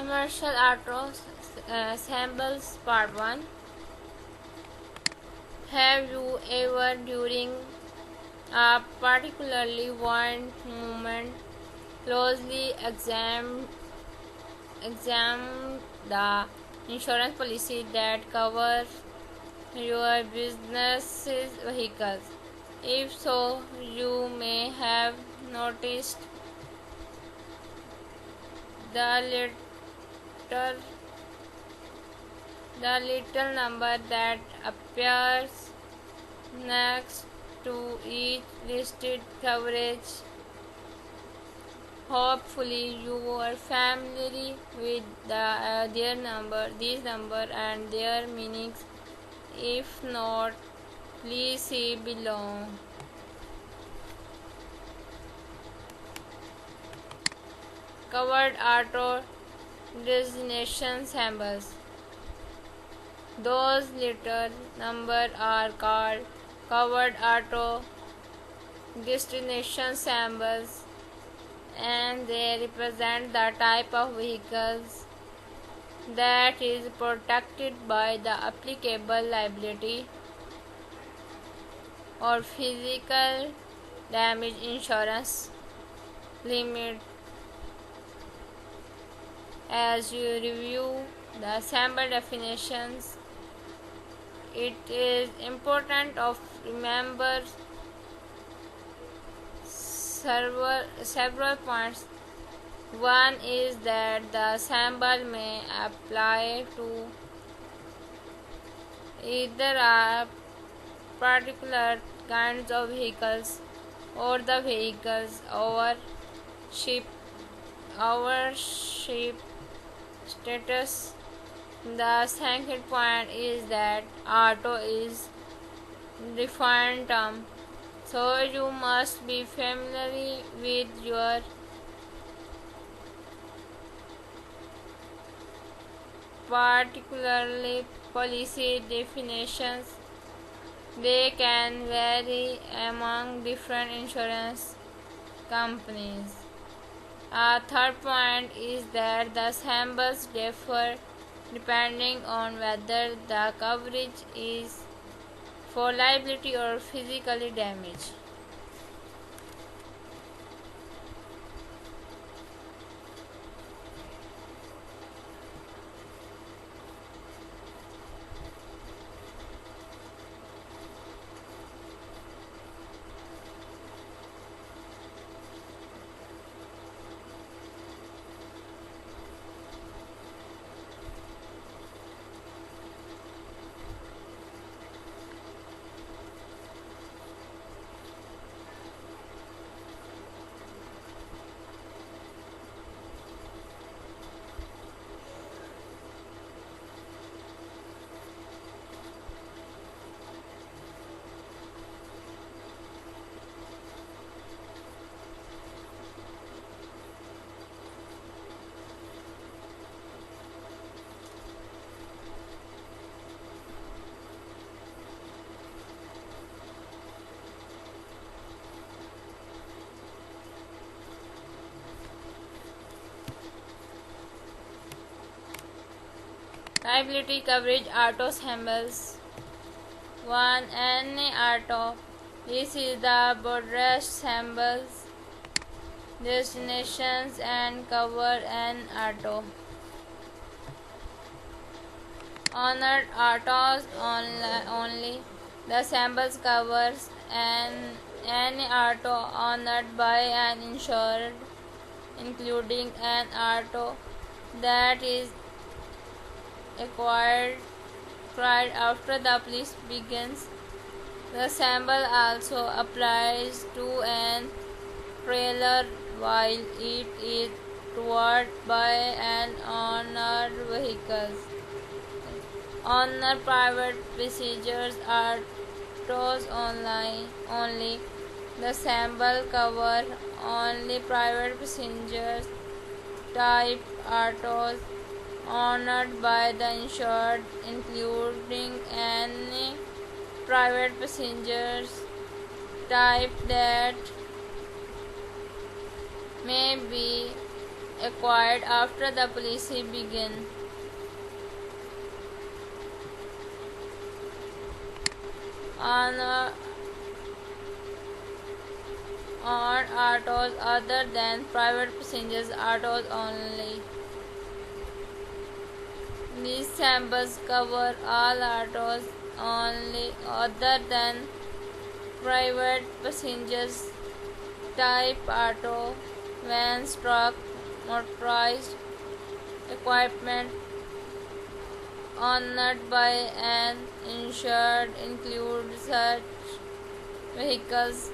Commercial auto samples part 1. Have you ever during a particularly violent moment closely examined the insurance policy that covers your business's vehicles? If so, you may have noticed the little the little number that appears next to each listed coverage. Hopefully, you are familiar with these number and their meanings. If not, please see below. Covered auto designation symbols. Those little numbers are called covered auto destination symbols, and they represent the type of vehicles that is protected by the applicable liability or physical damage insurance limit. As you review the symbol definitions, it is important to remember several points. One is that the symbol may apply to either a particular kinds of vehicles or the vehicles ownership status. The second point is that auto is defined term, so you must be familiar with your particularly policy definitions. They can vary among different insurance companies. A third point is that the symbols differ depending on whether the coverage is for liability or physical damage. Liability coverage auto symbols. 1. Any auto. This is the broadest symbols, destinations and cover an auto. Honored autos only. The symbols covers any auto honored by an insured, including an auto that is acquired after the police begins. The symbol also applies to an trailer while it is towed by an honored vehicle. Honor private passengers autos only. The symbol cover only private passengers type autos honored by the insured, including any private passengers type that may be acquired after the policy began. On on autos other than private passengers autos only. These samples cover all autos only other than private passengers type auto, vans, truck, motorized equipment owned by an insured include such vehicles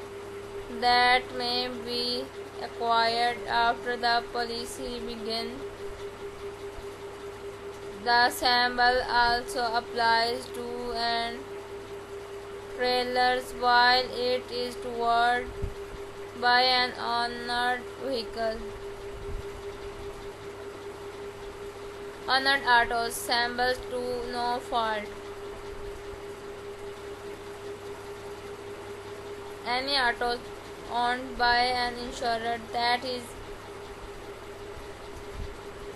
that may be acquired after the policy began. The sample also applies to and trailers while it is toward by an honored vehicle. Honored autos samples to no fault. Any auto owned by an insurer that is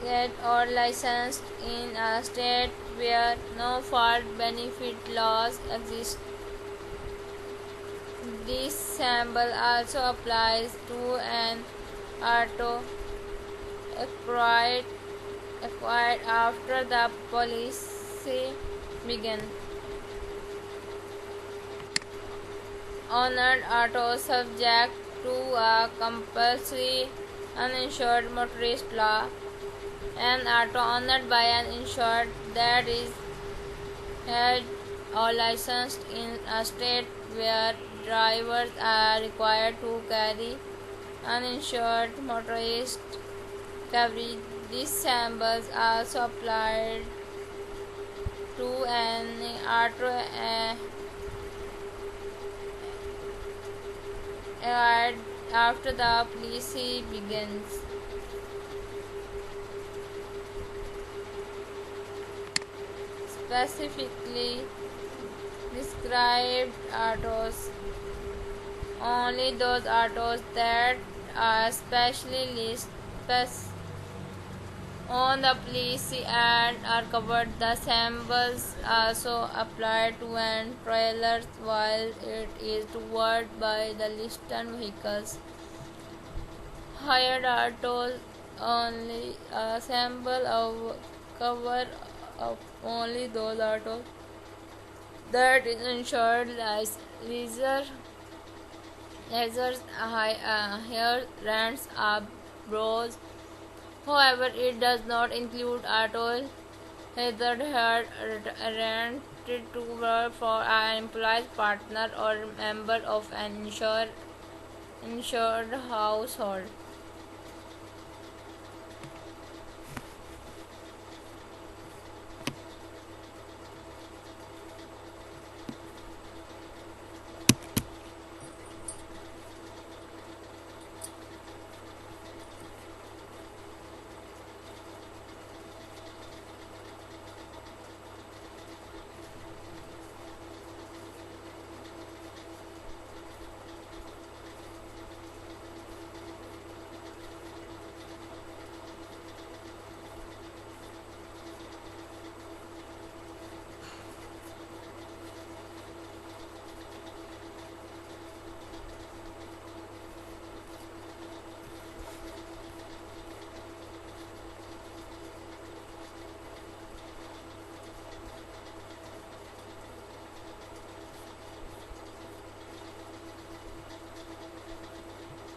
yet or licensed in a state where no fault benefit laws exist. This sample also applies to an auto acquired after the policy began. Honored autos subject to a compulsory uninsured motorist law. An auto owned by an insured that is held or licensed in a state where drivers are required to carry uninsured motorist coverage. These samples also applied to an auto after the policy begins. Specifically described autos. Only those autos that are specially listed on the policy and are covered. The samples also apply to an trailers while it is toward by the listed vehicles. Hired autos only a sample of cover of only those autos that is insured leisure here rents are bros. However, it does not include autos hazard rented to work for an employee, partner, or member of an insured household.